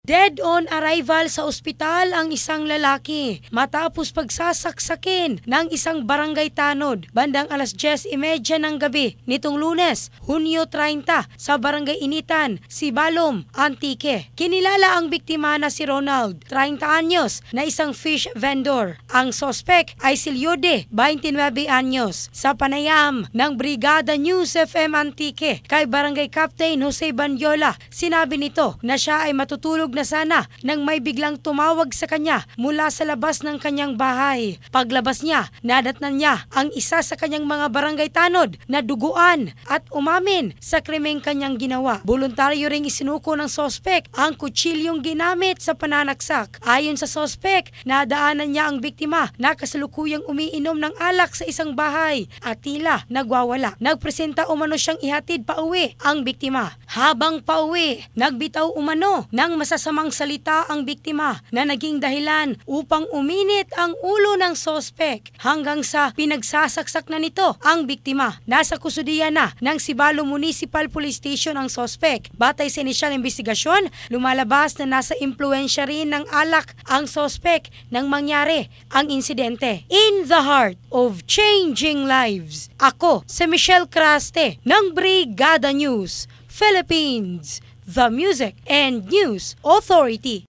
Dead on arrival sa ospital ang isang lalaki matapos pagsasaksakin ng isang barangay tanod bandang alas 10:30 ng gabi nitong Lunes, Hunyo 30 sa Barangay Initan, Sibalom, Antique. Kinilala ang biktima na si Ronald, 30 anyos, na isang fish vendor. Ang sospek ay si Lyode, 29 anyos. Sa panayam ng Brigada News FM Antique kay Barangay Captain Jose Banyola, sinabi nito na siya ay matutulog na sana nang may biglang tumawag sa kanya mula sa labas ng kanyang bahay. Paglabas niya, nadatnan niya ang isa sa kanyang mga barangay tanod na duguan at umamin sa krimeng kanyang ginawa. Voluntaryo ring isinuko ng sospek ang kutsilyong ginamit sa pananaksak. Ayon sa sospek, nadaanan niya ang biktima na kasalukuyang umiinom ng alak sa isang bahay at tila nagwawala. Nagpresenta umano siyang ihatid pauwi ang biktima. Habang pauwi, nagbitaw umano ng masasamang salita ang biktima na naging dahilan upang uminit ang ulo ng sospek hanggang sa pinagsasaksak na nito ang biktima. Nasa kustudiya na ng Sibalo Municipal Police Station ang sospek. Batay sa inisyal investigasyon, lumalabas na nasa impluensya rin ng alak ang sospek nang mangyari ang insidente. In the heart of changing lives, ako si Michelle Craste ng Brigada News Philippines, the Music and News Authority.